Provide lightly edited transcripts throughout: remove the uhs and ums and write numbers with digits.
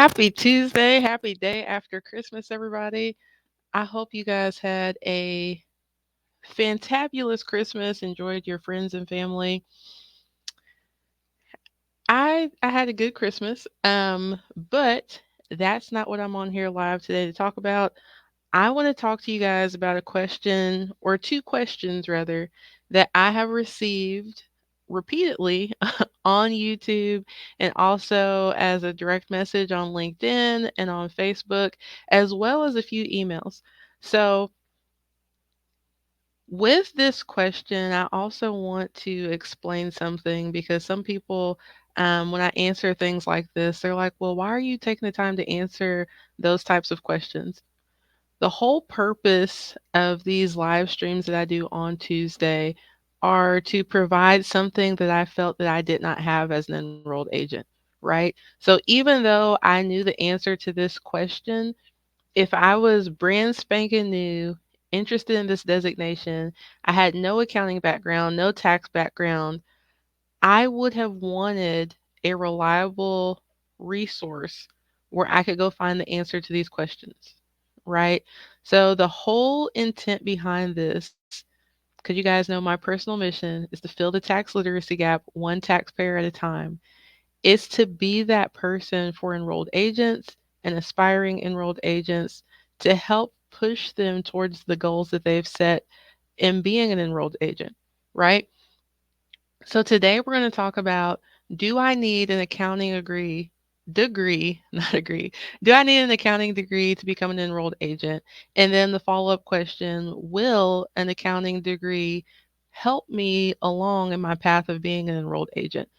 Happy Tuesday. Happy day after Christmas, everybody. I hope you guys had a fantabulous Christmas, enjoyed your friends and family. I had a good Christmas. But that's not what I'm on here live today to talk about. I want to talk to you guys about a question or two questions rather that I have received repeatedly on YouTube and also as a direct message on LinkedIn and on Facebook, as well as a few emails. So, with this question, I also want to explain something because some people, when I answer things like this, they're like, well, why are you taking the time to answer those types of questions? The whole purpose of these live streams that I do on Tuesday are to provide something that I felt that I did not have as an enrolled agent, right? So even though I knew the answer to this question, if I was brand spanking new, interested in this designation, I had no accounting background, no tax background, I would have wanted a reliable resource where I could go find the answer to these questions, right? So, the whole intent behind this, because you guys know my personal mission is to fill the tax literacy gap one taxpayer at a time, is to be that person for enrolled agents and aspiring enrolled agents to help push them towards the goals that they've set in being an enrolled agent, right? So today we're going to talk about, do I need an accounting degree, not agree. Do I need an accounting degree to become an enrolled agent? And then the follow-up question, will an accounting degree help me along in my path of being an enrolled agent?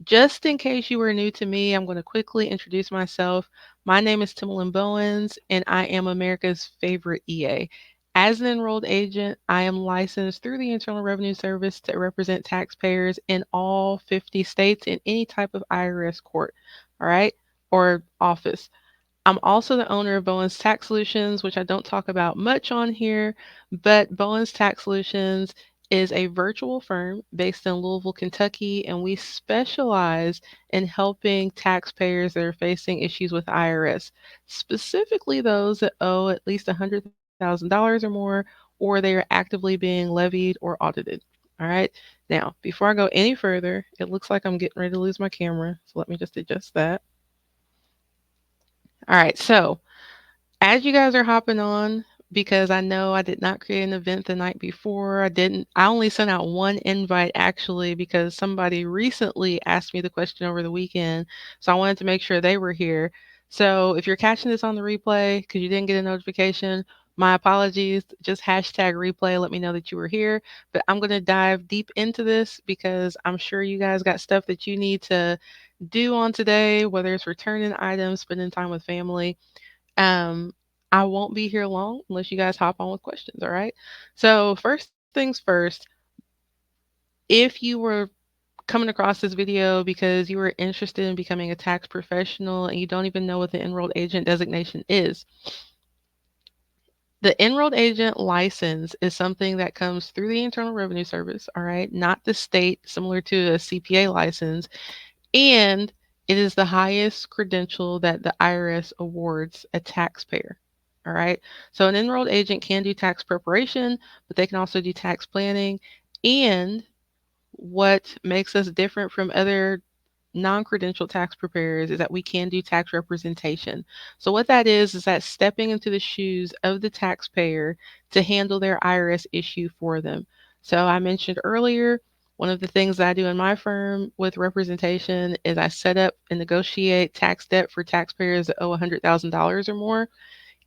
Just in case you are new to me, I'm going to quickly introduce myself. My name is Timolyn Bowens, and I am America's favorite EA. As an enrolled agent, I am licensed through the Internal Revenue Service to represent taxpayers in all 50 states in any type of IRS court, all right, or office. I'm also the owner of Bowen's Tax Solutions, which I don't talk about much on here, but Bowen's Tax Solutions is a virtual firm based in Louisville, Kentucky, and we specialize in helping taxpayers that are facing issues with IRS, specifically those that owe at least $100,000 or more, or they are actively being levied or audited. All right. Now, before I go any further, it looks like I'm getting ready to lose my camera, so let me just adjust that. All right. So, as you guys are hopping on, because I know I did not create an event the night before, I only sent out one invite actually because somebody recently asked me the question over the weekend. So I wanted to make sure they were here. So if you're catching this on the replay because you didn't get a notification, my apologies. Just hashtag replay. Let me know that you were here. But I'm going to dive deep into this because I'm sure you guys got stuff that you need to do on today, whether it's returning items, spending time with family. um, I won't be here long unless you guys hop on with questions, all right? So, first things first, if you were coming across this video because you were interested in becoming a tax professional and you don't even know what the enrolled agent designation is, the enrolled agent license is something that comes through the Internal Revenue Service, all right? Not the state, similar to a CPA license. And it is the highest credential that the IRS awards a taxpayer. All right. So an enrolled agent can do tax preparation, but they can also do tax planning. And what makes us different from other non credential tax preparers is that we can do tax representation. So, what that is that stepping into the shoes of the taxpayer to handle their IRS issue for them. So, I mentioned earlier, one of the things that I do in my firm with representation is I set up and negotiate tax debt for taxpayers that owe $100,000 or more.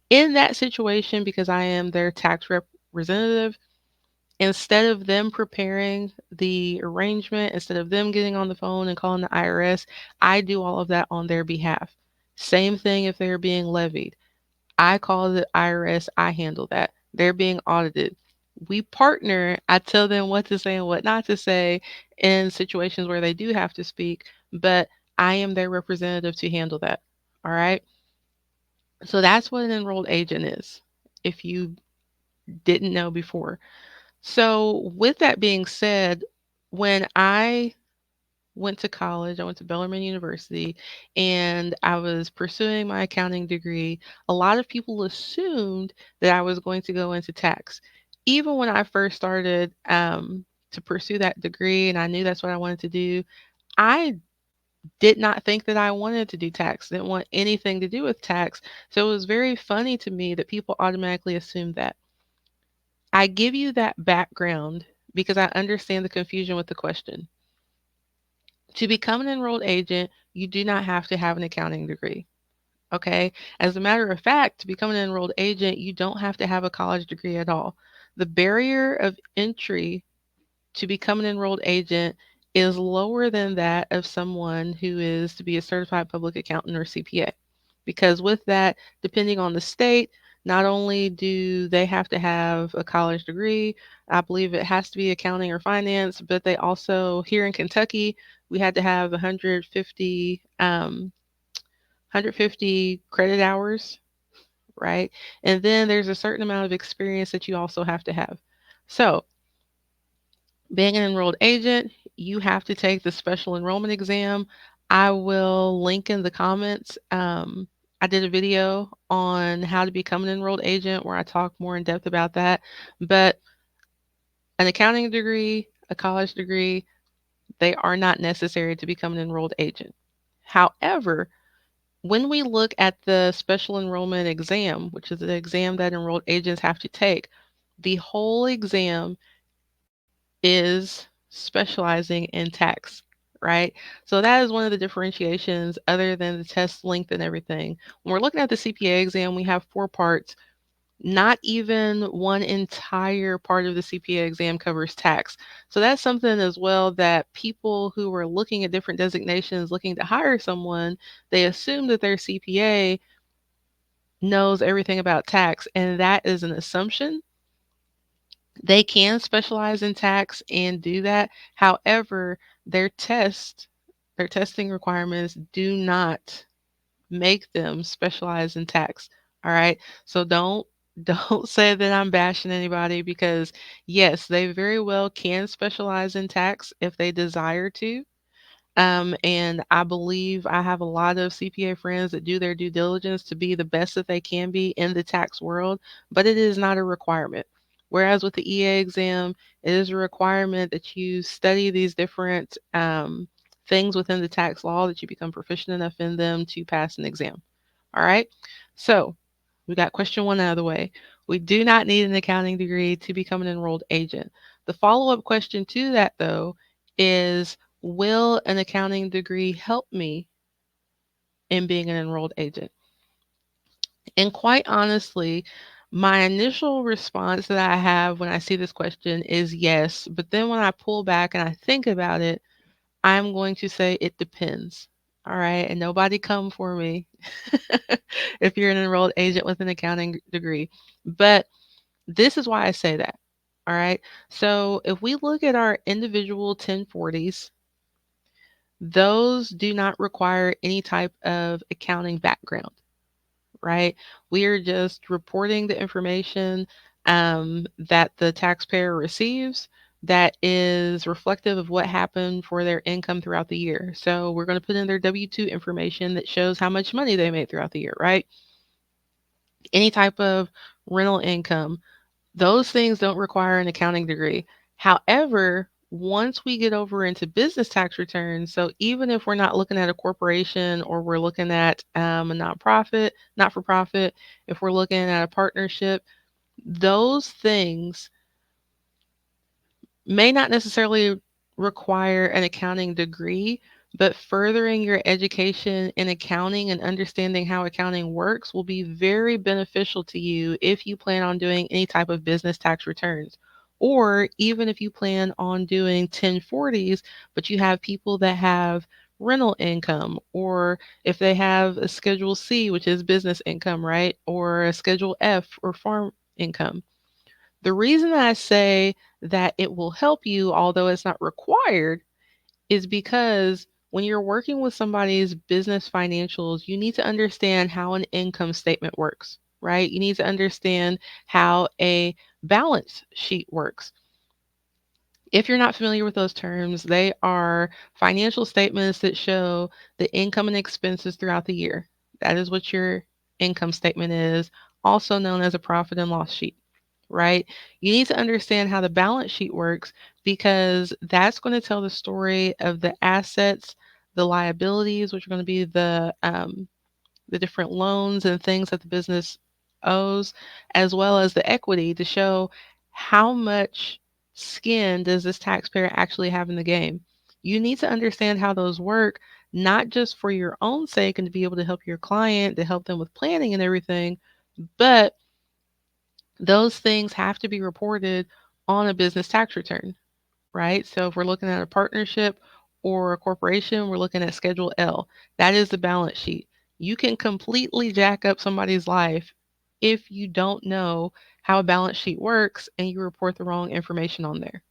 In that situation, because I am their tax representative, instead of them preparing the arrangement, instead of them getting on the phone and calling the IRS, I do all of that on their behalf. Same thing if they're being levied. I call the IRS, I handle that. They're being audited. We partner. I tell them what to say and what not to say in situations where they do have to speak, but I am their representative to handle that. All right. So that's what an enrolled agent is, if you didn't know before. So, with that being said, when I went to college. I went to Bellarmine University and I was pursuing my accounting degree, a lot of people assumed that I was going to go into tax. Even when I first started to pursue that degree and I knew that's what I wanted to do, I did not think that I wanted to do tax, didn't want anything to do with tax. So it was very funny to me that people automatically assumed that. I give you that background because I understand the confusion with the question. To become an enrolled agent, you do not have to have an accounting degree. Okay. As a matter of fact, to become an enrolled agent, you don't have to have a college degree at all. The barrier of entry to become an enrolled agent is lower than that of someone who is to be a certified public accountant or CPA. Because with that, depending on the state, not only do they have to have a college degree, I believe it has to be accounting or finance, but they also, here in Kentucky, we had to have 150 credit hours, right? And then there's a certain amount of experience that you also have to have. So being an enrolled agent, you have to take the special enrollment exam. I will link in the comments. I did a video on how to become an enrolled agent where I talk more in depth about that. But an accounting degree, a college degree, they are not necessary to become an enrolled agent. However, when we look at the special enrollment exam, which is the exam that enrolled agents have to take, the whole exam is specializing in tax, right? So that is one of the differentiations other than the test length and everything. When we're looking at the CPA exam, we have 4 parts. Not even one entire part of the CPA exam covers tax. So that's something as well that people who are looking at different designations, looking to hire someone, they assume that their CPA knows everything about tax, and that is an assumption. They can specialize in tax and do that. However, their testing requirements do not make them specialize in tax. All right. So don't say that I'm bashing anybody because yes, they very well can specialize in tax if they desire to. And I believe I have a lot of CPA friends that do their due diligence to be the best that they can be in the tax world, but it is not a requirement. Whereas with the EA exam, it is a requirement that you study these different things within the tax law, that you become proficient enough in them to pass an exam. All right. So we got question one out of the way. We do not need an accounting degree to become an enrolled agent. The follow up question to that, though, is will an accounting degree help me in being an enrolled agent? And quite honestly, my initial response that I have when I see this question is yes. But then when I pull back and I think about it, I'm going to say it depends. All right. And nobody come for me if you're an enrolled agent with an accounting degree. But this is why I say that. All right. So if we look at our individual 1040s, those do not require any type of accounting background, right? We are just reporting the information that the taxpayer receives that is reflective of what happened for their income throughout the year. So we're going to put in their W 2 information that shows how much money they made throughout the year, right? Any type of rental income, those things don't require an accounting degree. However, once we get over into business tax returns, so even if we're not looking at a corporation or we're looking at a nonprofit, not for profit, if we're looking at a partnership, those things may not necessarily require an accounting degree, but furthering your education in accounting and understanding how accounting works will be very beneficial to you if you plan on doing any type of business tax returns. Or even if you plan on doing 1040s, but you have people that have rental income, or if they have a Schedule C, which is business income, right? Or a Schedule F or farm income. The reason that I say that it will help you, although it's not required, is because when you're working with somebody's business financials, you need to understand how an income statement works, right? You need to understand how a balance sheet works. If you're not familiar with those terms, they are financial statements that show the income and expenses throughout the year. That is what your income statement is, also known as a profit and loss sheet, right? You need to understand how the balance sheet works because that's going to tell the story of the assets, the liabilities, which are going to be the different loans and things that the business owes, as well as the equity to show how much skin does this taxpayer actually have in the game. You need to understand how those work, not just for your own sake and to be able to help your client, to help them with planning and everything, but those things have to be reported on a business tax return, right? So if we're looking at a partnership or a corporation, we're looking at Schedule L. That is the balance sheet. You can completely jack up somebody's life if you don't know how a balance sheet works and you report the wrong information on there.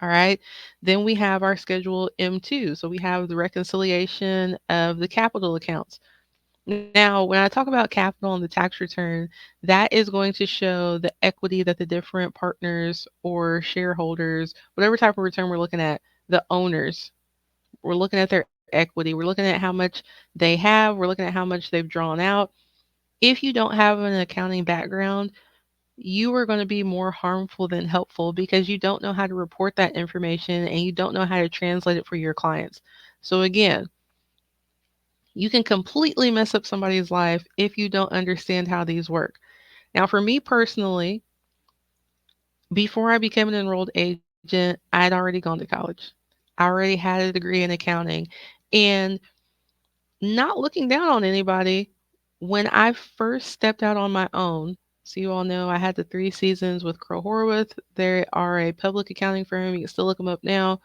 All right. Then we have our Schedule M2. So we have the reconciliation of the capital accounts. Now, when I talk about capital on the tax return, that is going to show the equity that the different partners or shareholders, whatever type of return we're looking at, the owners, we're looking at their equity. We're looking at how much they have. We're looking at how much they've drawn out. If you don't have an accounting background, you are going to be more harmful than helpful because you don't know how to report that information and you don't know how to translate it for your clients. So, again, you can completely mess up somebody's life if you don't understand how these work. Now, for me personally, before I became an enrolled agent, I had already gone to college. I already had a degree in accounting. And not looking down on anybody, when I first stepped out on my own, so you all know I had the 3 seasons with Crow Horwath. They are a public accounting firm. You can still look them up now.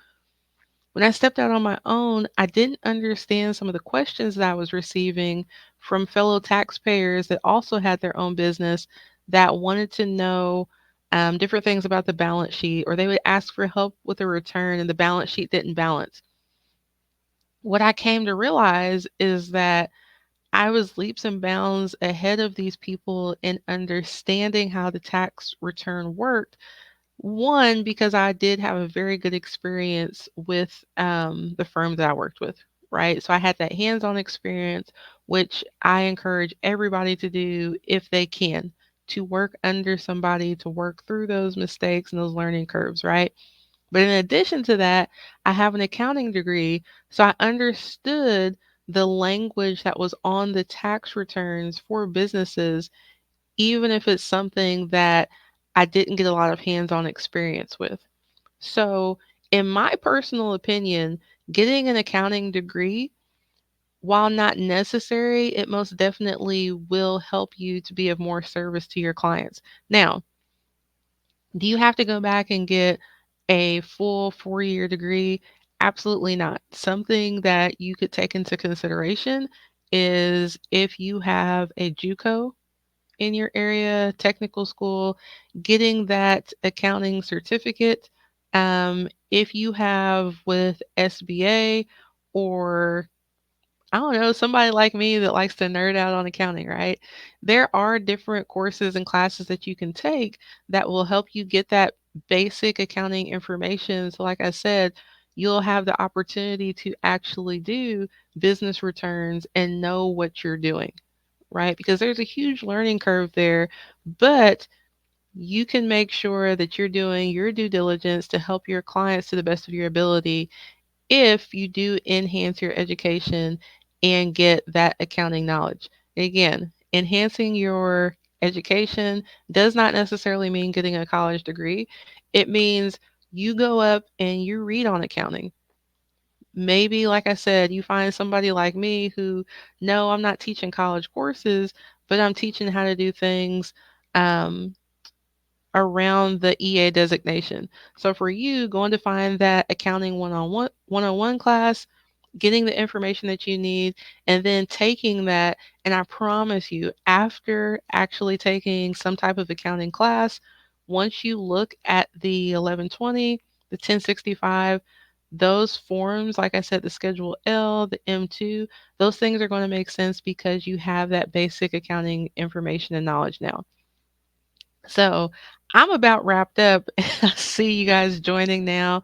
When I stepped out on my own, I didn't understand some of the questions that I was receiving from fellow taxpayers that also had their own business that wanted to know different things about the balance sheet, or they would ask for help with a return and the balance sheet didn't balance. What I came to realize is that I was leaps and bounds ahead of these people in understanding how the tax return worked. One, because I did have a very good experience with the firm that I worked with, right? So I had that hands on experience, which I encourage everybody to do if they can, to work under somebody, to work through those mistakes and those learning curves, right? But in addition to that, I have an accounting degree, so I understood the language that was on the tax returns for businesses, even if it's something that I didn't get a lot of hands on experience with. So, in my personal opinion, getting an accounting degree, while not necessary, it most definitely will help you to be of more service to your clients. Now, do you have to go back and get a full 4-year degree? Absolutely not. Something that you could take into consideration is if you have a JUCO in your area, technical school, getting that accounting certificate. If you have with SBA or I don't know, somebody like me that likes to nerd out on accounting, right? There are different courses and classes that you can take that will help you get that basic accounting information. So, like I said, you'll have the opportunity to actually do business returns and know what you're doing, right? Because there's a huge learning curve there, but you can make sure that you're doing your due diligence to help your clients to the best of your ability if you do enhance your education and get that accounting knowledge. Again, enhancing your education does not necessarily mean getting a college degree. It means you go up and you read on accounting. Maybe, like I said, you find somebody like me who, no, I'm not teaching college courses, but I'm teaching how to do things um, around the EA designation. So for you, going to find that accounting one-on-one class, getting the information that you need, and then taking that. And I promise you, after actually taking some type of accounting class, once you look at the 1120, the 1065, those forms, like I said, the Schedule L, the M2, those things are going to make sense because you have that basic accounting information and knowledge now. So I'm about wrapped up. I see you guys joining now.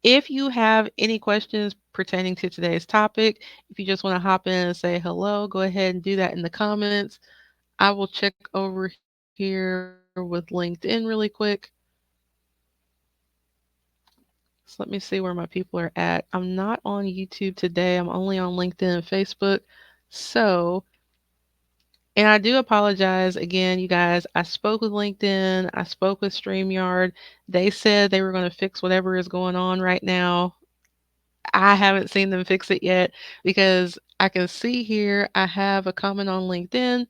If you have any questions pertaining to today's topic, if you just want to hop in and say hello, go ahead and do that in the comments. I will check over here with LinkedIn really quick. So let me see where my people are at. I'm not on YouTube today. I'm only on LinkedIn and Facebook. So, and I do apologize again, you guys. I spoke with LinkedIn, I spoke with StreamYard. They said they were going to fix whatever is going on right now. I haven't seen them fix it yet because I can see here I have a comment on LinkedIn,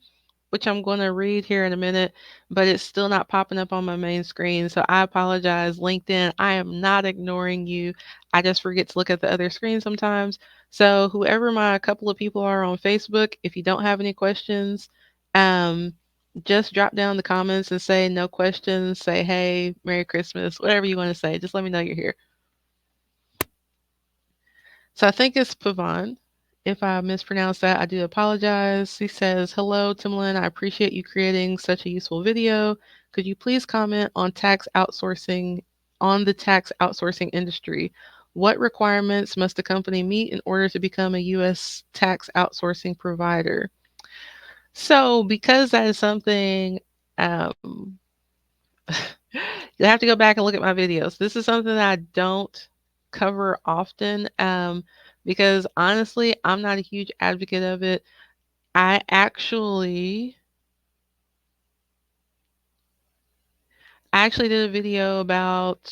which I'm going to read here in a minute, but it's still not popping up on my main screen. So I apologize, LinkedIn. I am not ignoring you. I just forget to look at the other screen sometimes. So whoever my couple of people are on Facebook, if you don't have any questions, um, just drop down the comments and say no questions, say hey, Merry Christmas, whatever you want to say. Just let me know you're here. So I think it's Pavan. If I mispronounced that, I do apologize. He says, hello, Timlin. I appreciate you creating such a useful video. Could you please comment on the tax outsourcing industry? What requirements must a company meet in order to become a U.S. tax outsourcing provider? So, because that is something, um, you have to go back and look at my videos. This is something that I don't cover often because honestly, I'm not a huge advocate of it. I actually I actually did a video about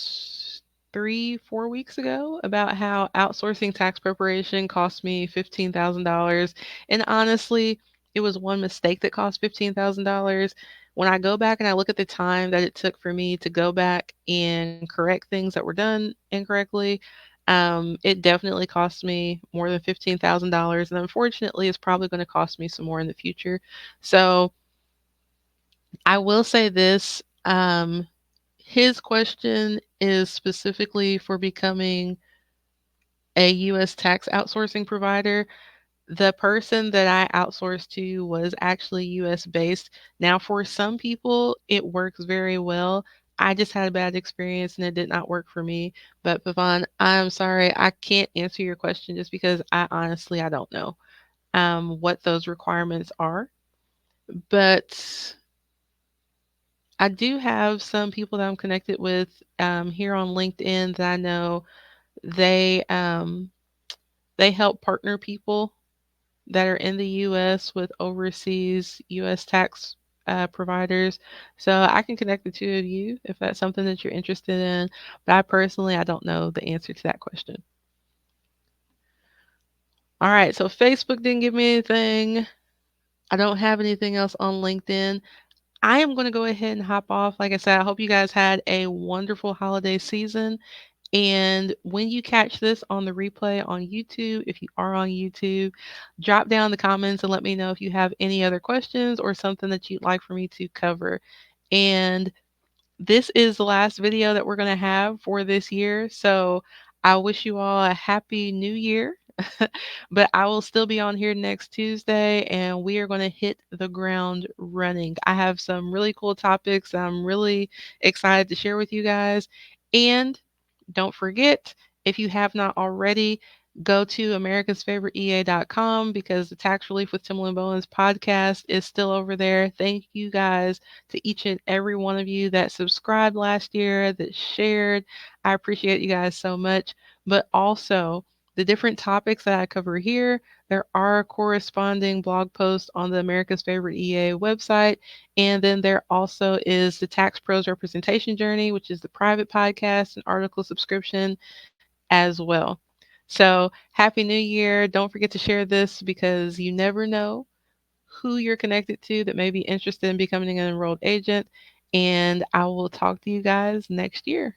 3, 4 weeks ago about how outsourcing tax preparation cost me $15,000. And honestly, it was one mistake that cost $15,000. When I go back and I look at the time that it took for me to go back and correct things that were done incorrectly, it definitely cost me more than $15,000. And unfortunately, it's probably going to cost me some more in the future. So I will say this. His question is specifically for becoming a US tax outsourcing provider. The person that I outsourced to was actually US based. Now, for some people, it works very well. I just had a bad experience and it did not work for me. But Pavan, I'm sorry, I can't answer your question just because I don't know what those requirements are. But I do have some people that I'm connected with here on LinkedIn that I know they um, they help partner people that are in the U.S. with overseas U.S. tax providers. So I can connect the two of you if that's something that you're interested in. But I don't know the answer to that question. All right, so Facebook didn't give me anything. I don't have anything else on LinkedIn. I am going to go ahead and hop off. Like I said, I hope you guys had a wonderful holiday season. And when you catch this on the replay on YouTube, if you are on YouTube, drop down in the comments and let me know if you have any other questions or something that you'd like for me to cover. And this is the last video that we're going to have for this year. So I wish you all a happy new year. But I will still be on here next Tuesday and we are going to hit the ground running. I have some really cool topics I'm really excited to share with you guys. And don't forget, if you have not already, go to americasfavoriteea.com because the Tax Relief with Timberland Bowens podcast is still over there. Thank you guys to each and every one of you that subscribed last year, that shared. I appreciate you guys so much. But also, the different topics that I cover here, there are corresponding blog posts on the America's Favorite EA website. And then there also is the Tax Pros Representation Journey, which is the private podcast and article subscription as well. So, Happy New Year. Don't forget to share this because you never know who you're connected to that may be interested in becoming an enrolled agent. And I will talk to you guys next year.